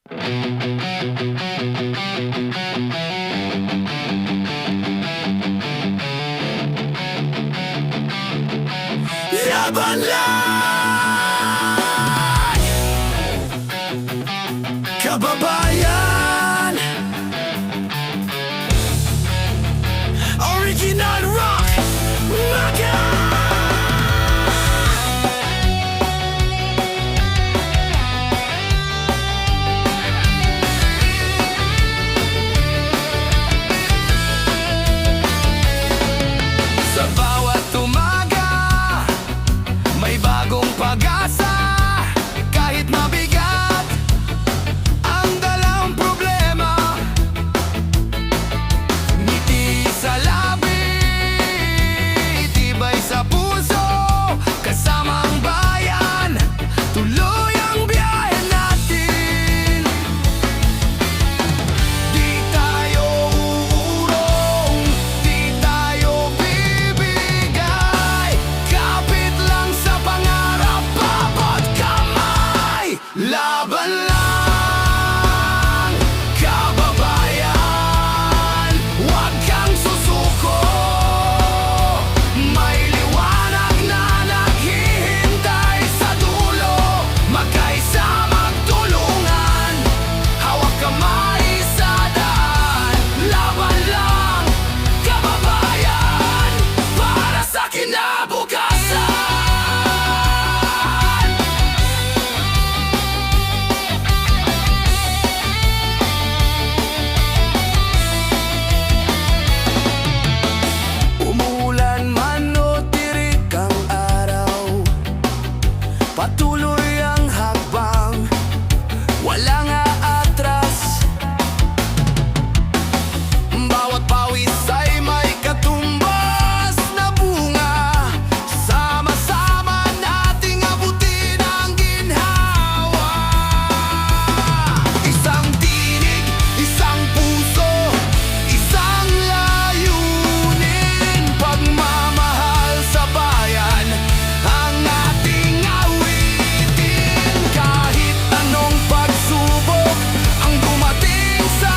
Laban lang, kababayan. Original rock, maga. Sa bawat umaga may bagong pag-asa. Kahit mabigat ang dalang problema, ngiti sa labi, tibay sa puso. Kasama ang bayan, tuloy ang biyahe natin. Di tayo uurong, di tayo bibigay. Kapit lang sa pangarap, babad kamay. Laban lang, kababayan. Huwag kang susuko, may liwanag na naghihintay sa dulo. Magkaisa, magtulungan, hawak kamay sa daan. Laban lang, kababayan, para sa kinabukasan. Umulan man o tirik ang araw, patuloy ang hakbang, walang aatras. Bawat pawis ay may katumbas na bunga. Sama-sama nating abutin ang ginhawa. Isang tinig, isang puso, isang layunin. Pagmamahal sa bayan ang ating awitin. Kahit anong pagsubok ang dumating sa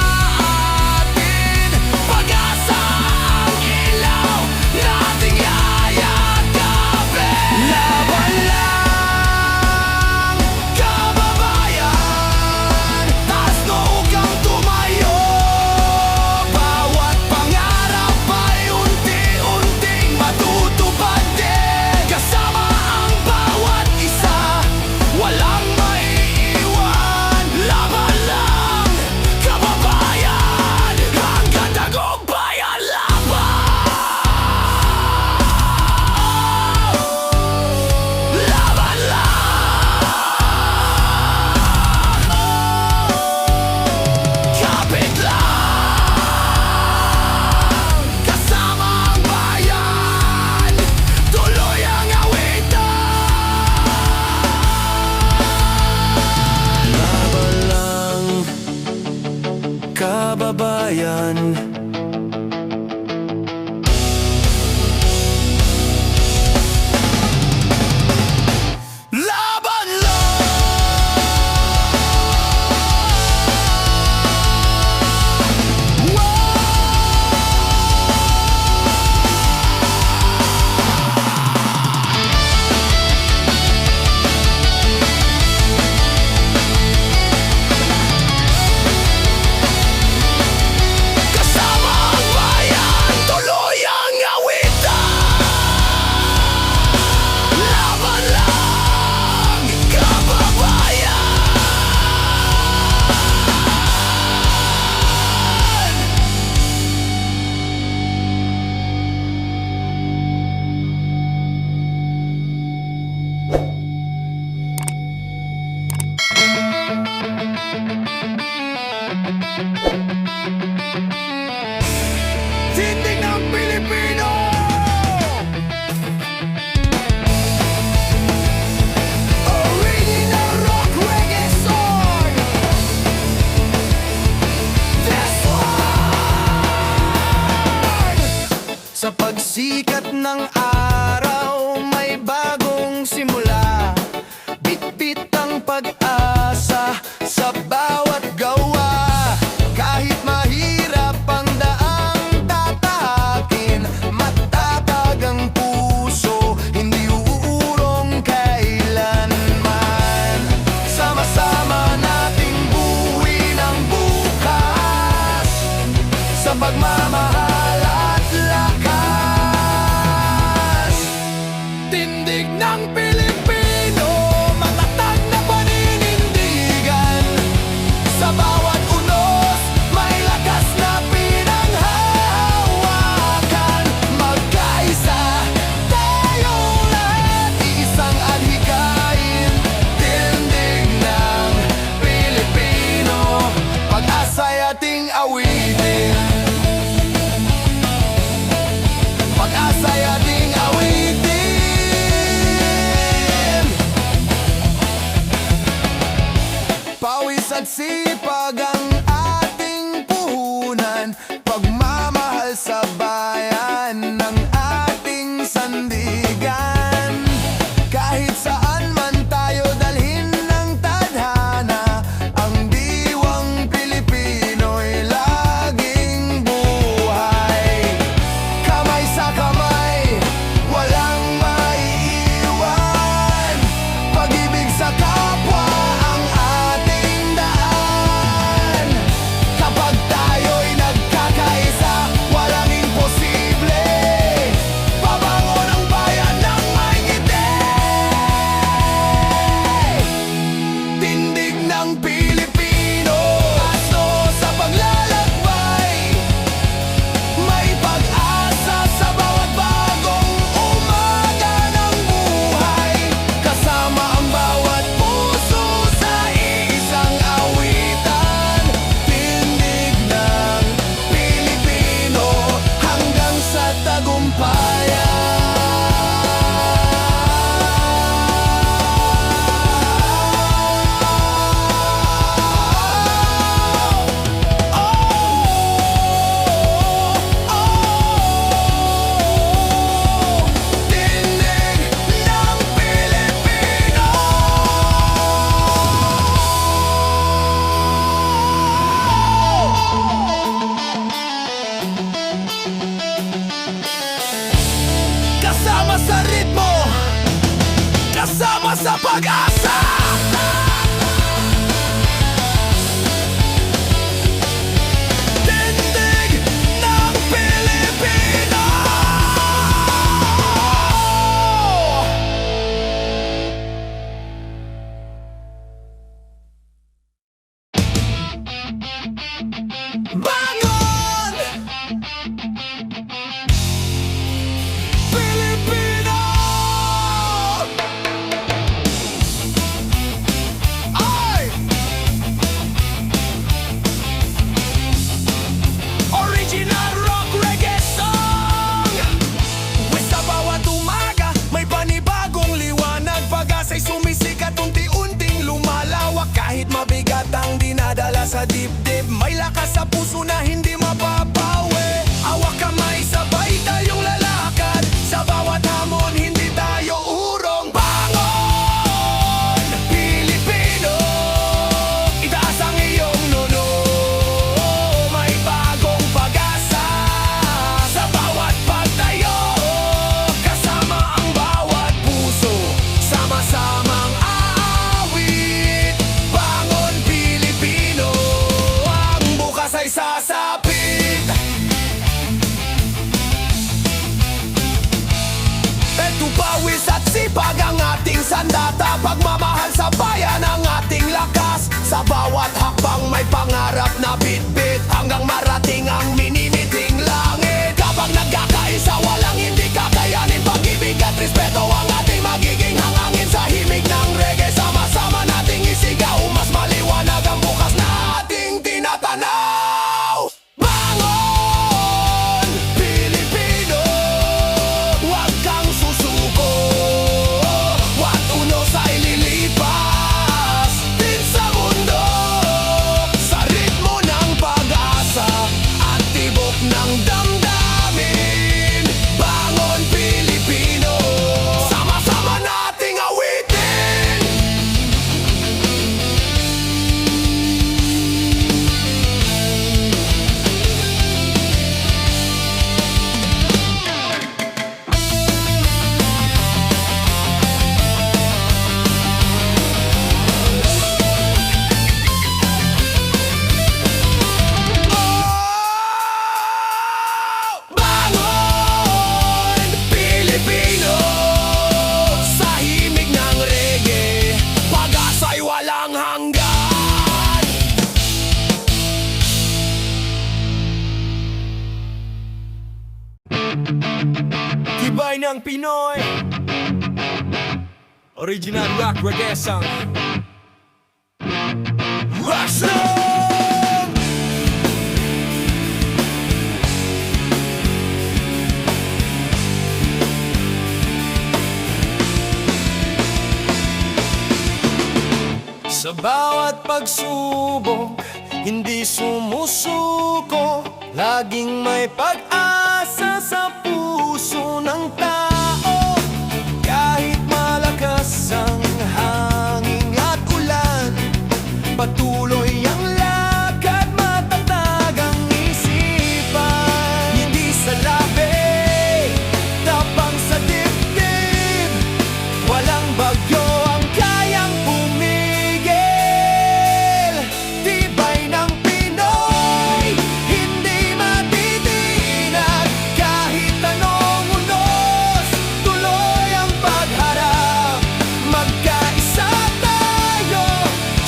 atin, pag-asa ang ilaw nating yayakapin. Laban lang, kababayan, taas noo kang tumayo. Bawat pangarap ay unti-unting matutupad din. Kasama ang bawat isa, walang maiiwan. Laban lang, kababayan, hanggang tagumpayan. Laban lang, kapit lang, kasama ang bayan, tuloy ang awitan. Laban lang, kababayan. Laban lang! Kasama ang bayan, tuloy ang awitan. Laban lang, kababayan. Tindig ng Pilipino! Original rock reggae song! This one! Sa pagsikat ng araw, may bagong simula. Bitbit ang pag-asa sa bawat ating awitin. Pag-asa'y ating awitin. Pawis at sipag ang ating puhunan, pagmamahal sa bayan ng ating sandigan. Kahit saan man tayo dalhin ng tadhana, ang diwang Pilipino'y laging buhay. Kamay sa kamay, walang maiiwan. Pag-ibig sa kapwa ang ating daan. Kapag tayo'y nagkakaisa, walang imposible. Pabangon ang bayan ng may ngiti. Tindig ng Pilipino, aso sa paglalakbay. May pag-asa sa bawat bagong umaga ng buhay. Kasama ang bawat puso sa isang awitan. Tindig ng Pilipino hanggang sa tagumpayan. Tindig ng Pilipino. Kasama sa ritmo, kasama sa pag-asa. Tindig ng Pilipino. Bangon! Pilipino! Ay! Original rock reggae song! Sa bawat umaga, may panibagong liwanag. Pag-asa'y sumisikat, unti-unting lumalawak. Kahit mabigat ang dinadala sa dibdib, may lakas sa puso na hindi mapapawi. Awak kamay, sabay tayong lalakad. Sa bawat hamon, hindi tayo urong. Bangon! Pilipino! Itaas ang iyong nuno. May bagong pag-asa sa bawat pagtayo. Kasama ang bawat puso, sama-samang aawit. Bangon Pilipino, ang bukas ay sasapit. Eto pawis at sipag ang ating sandata, pagmamahal sa bayan ang ating lakas. Sa bawat hakbang may pangarap na bitbit, hanggang marating ang minimiting langit. Kapag nagkakaisa, walang hindi kakayanin. Pag-ibig at respeto ang ating magiging hangangin. Sa himig ng reggae, sama-sama nating isigaw. Mas maliwanag ang bukas na ating tinatanaw. Bangon! Pilipino! Huwag kang susuko. Wat unos ay lilipas din sa mundo. Sa ritmo ng pag-asa at tibok ng damdamin. Bangon Pilipino, sama-sama nating awitin. Bangon! Pilipino! Sa himig ng reggae, pag-asa'y walang hanggan. Tibay ng Pinoy, original rock reggae song. Rock song! bawat pagsubok, hindi sumusuko. Laging may pag-asa sa puso ng tao. Kahit malakas ang hangin at ulan, patuloy ang lakad, matatag ang isipan. Hindi sa labi, tapang sa dibdib, walang bagyo ang kayang pumigil. Tibay ng Pinoy, hindi matitinag. Kahit anong unos, tuloy ang pagharap. Magkaisa tayo,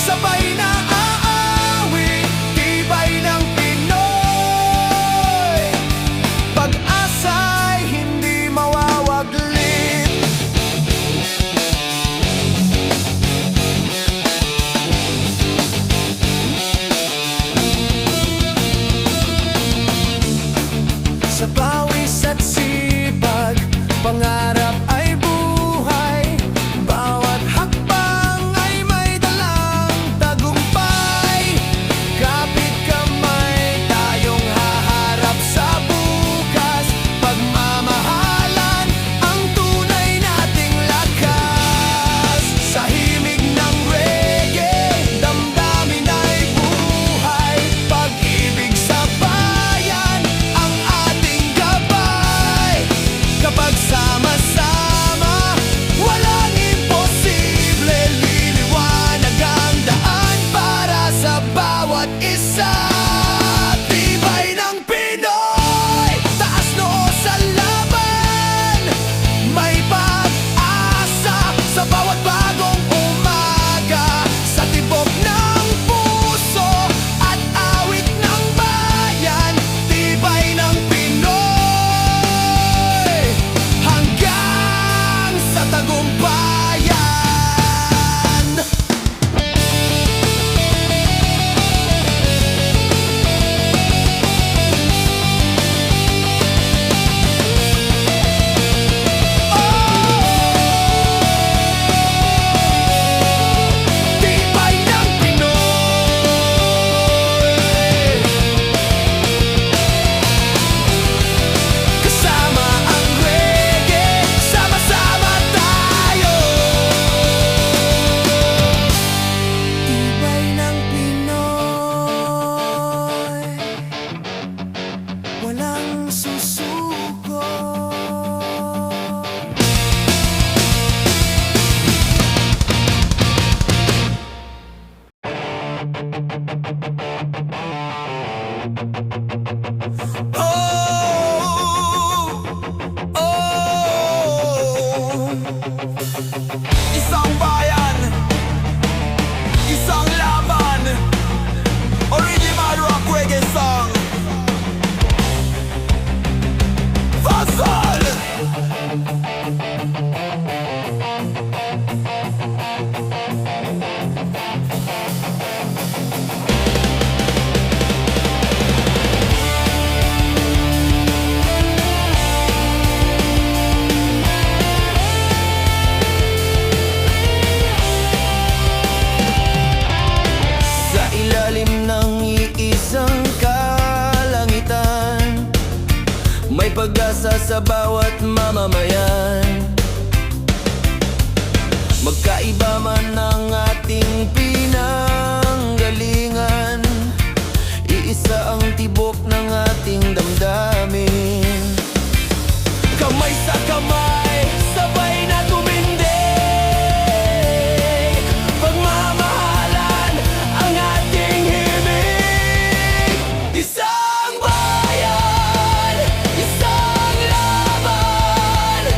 sabay na aawit. Tibay ng Pinoy, pag-asa'y hindi mawawaglit. Sa pawis at sipag, pangarap ay buhay. Bawat hakbang ay may dalang tagumpay. Kapit kamay, tayong haharap sa bukas. Pagmamahalan ang tunay nating lakas. Sa himig ng reggae, damdamin ay buhay. Pag-ibig sa bayan ang ating gabay. Kapag sama-sama, walang imposible. Liliwanag ang daan para sa bawat isa. Tibay ng Pinoy, taas noo sa laban. May pag-asa sa bawat bagong umaga. Sa tibok ng puso at awit ng bayan. Tibay ng Pinoy, hanggang sa tagumpayan. Tibay ng Pinoy, kasama ang reggae, sama-sama tayo. Tibay ng Pinoy, walang susuko. Isang bayan, isang laban. Original rock reggae song. Fazal! Sa ilalim ng iisang kalangitan, may pag-asa sa bawat mamamayan. Magkaiba man ang ating pinanggalingan, iisa ang tibok ng ating damdamin. Kamay sa kamay, sabay na tumindig. Pagmamahalan ang ating himig. Isang bayan, isang laban.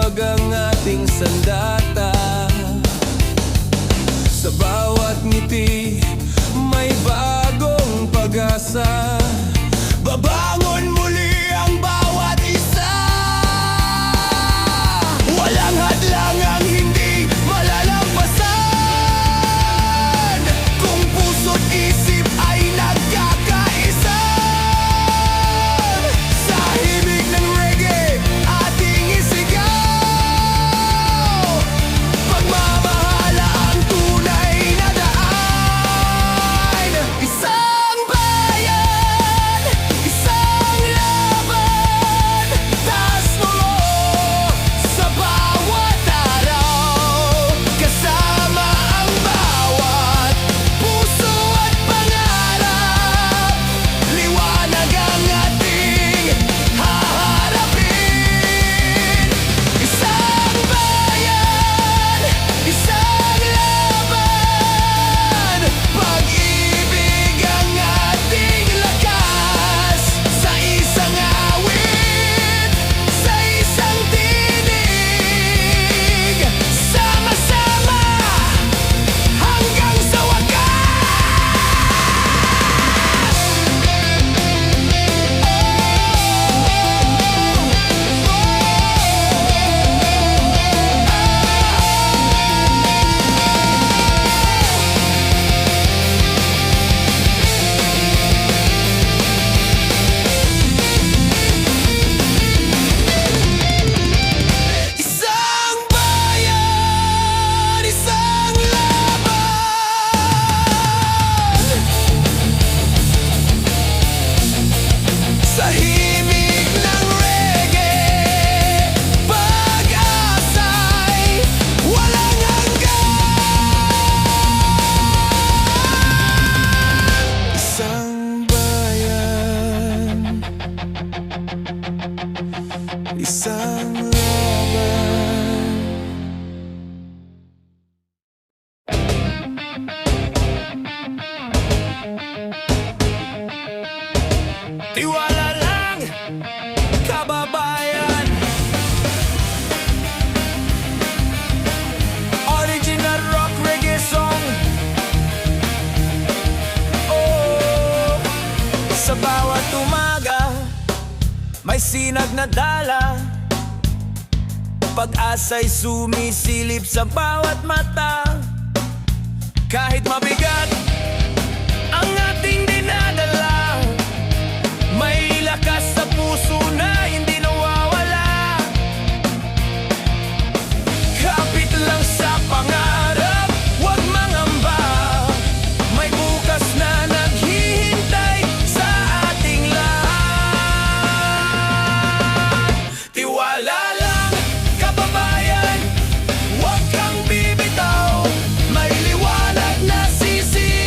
Pag ang ating sandata, sa bawat ngiti may bagong pag-asa. Babangon muli ang bawat isa. Walang hadlang ang hindi malalampasan kung puso't isip ay nagkakaisa. Sa himig ng reggae ating isigaw, pagmamahala ang tunay na daan. Isang bayan, isang laban, taas mo sa bawat araw. Kasama ang bawat puso at pangarap, liwanag ang ating haharapin. Isang bayan, isang laban, pag-ibig ang ating lakas. Sa isang awit, sa isang tinig, sama-sama hanggang sa isang bayan, isang laban. Sa himig ng reggae, pag-asa'y walang hanggan. Isang bayan, isang laban. Tiwala lang, kababayan. Original rock reggae song. Oh, sa bawat umaga may sinag na dala. Pag-asa'y sumisilip sa bawat mata. Kahit mabigat ang ating dinadala, may lakas sa puso na hindi nawawala. Kapit lang sa pangarap, huwag mangamba. May bukas na naghihintay sa ating lahat. Tiwala lang, kababayan, huwag kang bibitaw. May liwanag na sisigaw.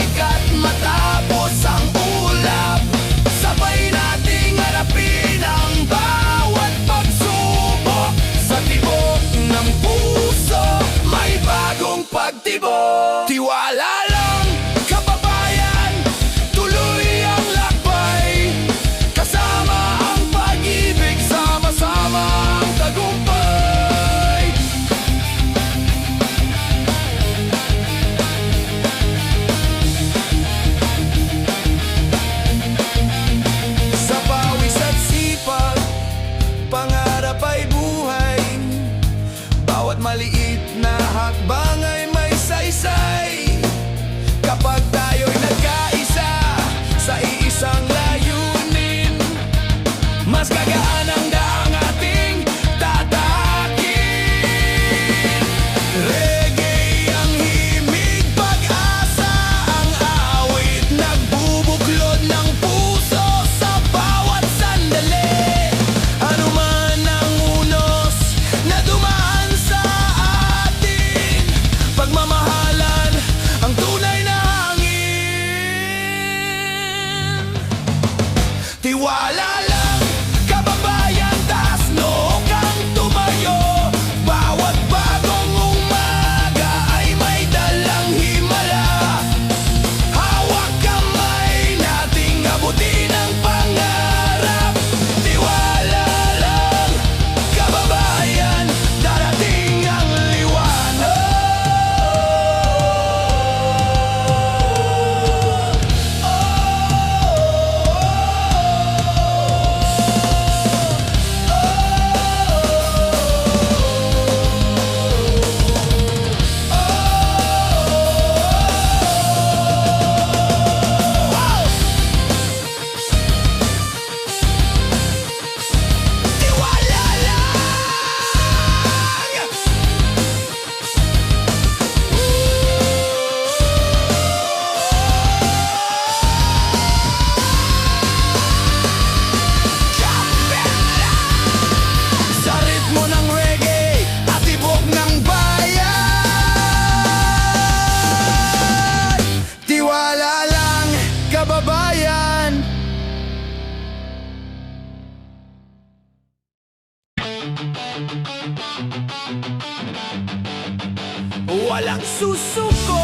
susuko,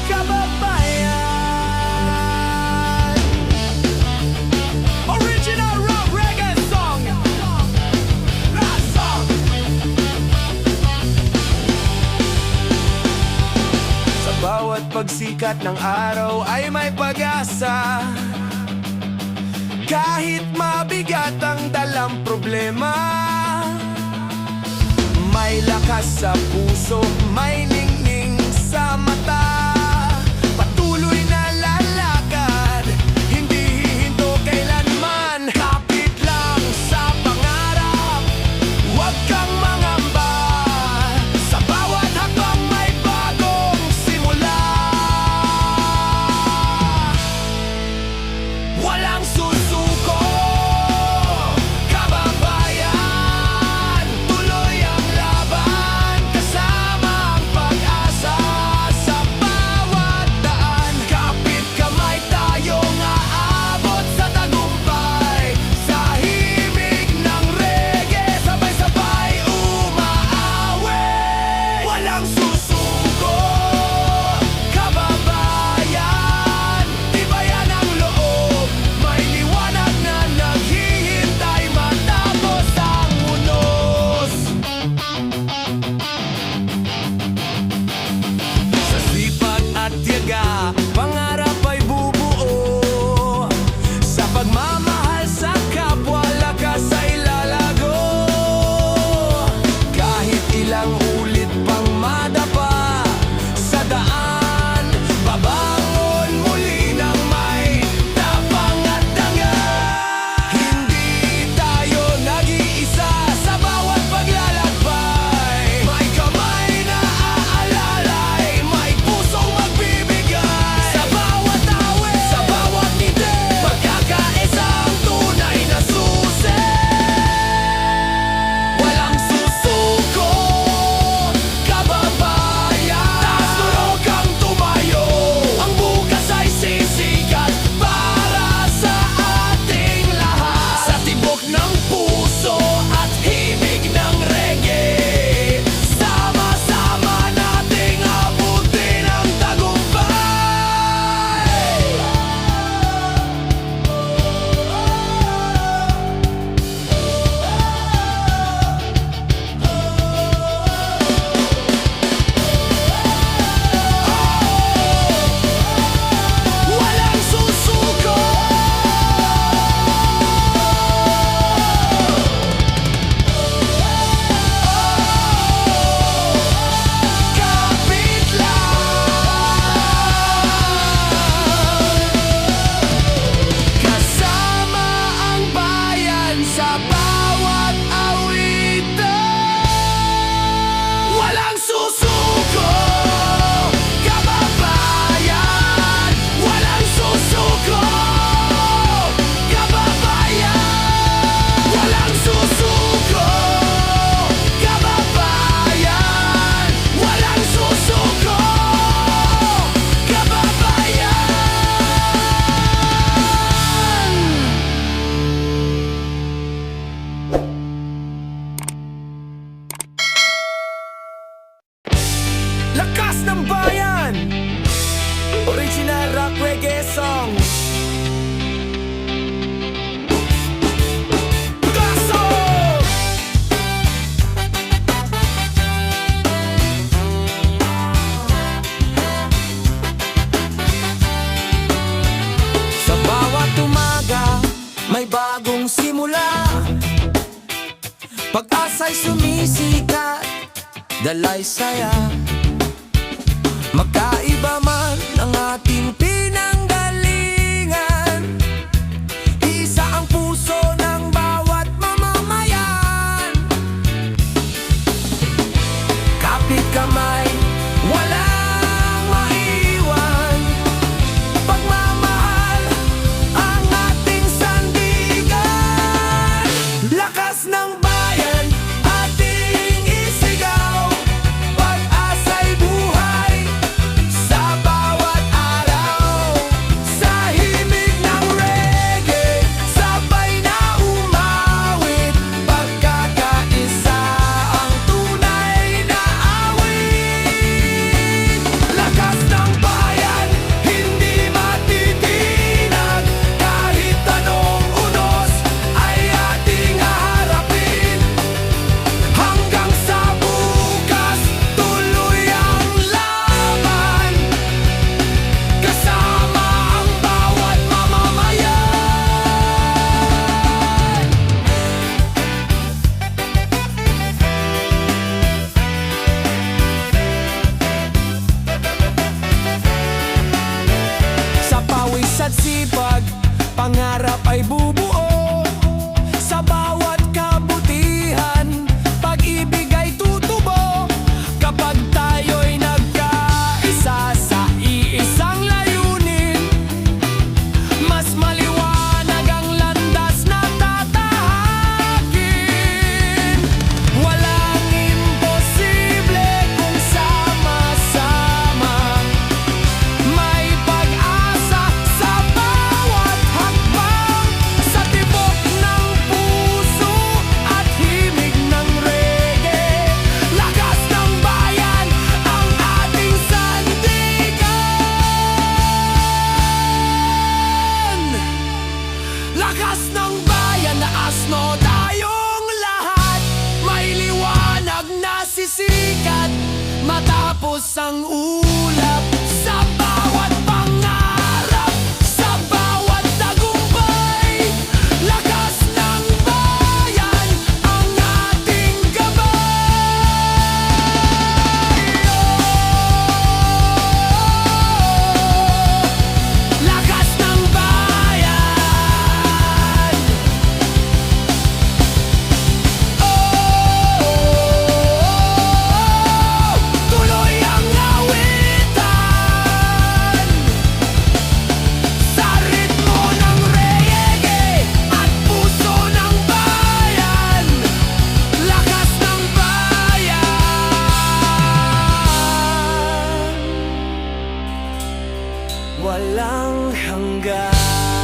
kababayan. Original rock reggae song. Last song. Sa bawat pagsikat ng araw ay may pag-asa. Kahit mabigat ang dalang problema, may lakas sa puso, may ningning sa mata. Patuloy na lalakad, hindi hihinto kailanman. Kapit lang sa pangarap, huwag kang mangamba. Sa bawat hakbang may bagong simula. Walang susuko, kababayan. Tuloy ang laban, kasama ang pag-asa. Sa bawat daan, kapit kamay tayong aabot sa tagumpay. Sa himig ng reggae, sabay-sabay umaaway. Walang susuko, kababayan. Tibayan ang loob, may liwanag na naghihintay matapos ang unos. Sa sipag at tiyaga, pangarap ay bubuo. Sa pagmamahal sa kapwa, lakas ay lalago. Kahit ilang ulit pang madapa sa daan, babangon muli ng may tapang at dangal. Hindi tayo nag-iisa sa bawat paglalakbay. May kamay na aalalay, may pusong magbibigay. Sa bawat awit, sa bawat ngiti, pagkakaisa ang tunay na susi. Walang susuko, kababayan. Taas tulog kang tumayo, ang bukas ay sisikat para sa ating lahat. Sa tibok ng puso at himig ng reggae, sama-sama nating abutin ang tagumpay. Walang susuko, kapit lang. Kasama ang bayan sa bawat awitan. Walang susuko, kababayan. Walang susuko, kababayan. Walang susuko, kababayan. Walang susuko, kababayan. Lakas ng bayan, original rock reggae song. Kaso! Sa bawat umaga, may bagong simula. Pag-asa'y sumisikat, dalay saya. Magkaiba man ang ating pinanggalingan, isa ang puso ng bawat mamamayan. Kapit kamay, walang maiwan. Pagmamahal ang ating sandigan. Lakas ng bayan, ating isigaw. Pag-asa Isang ulap sa bawat pangarap, sa bawat tagumpay. Lakas ng bayan ang ating gabay. Lakas ng bayan. Tuloy ang awitan sa ritmo ng reggae at puso ng bayan. Lakas ng bayan. Walang hanggan.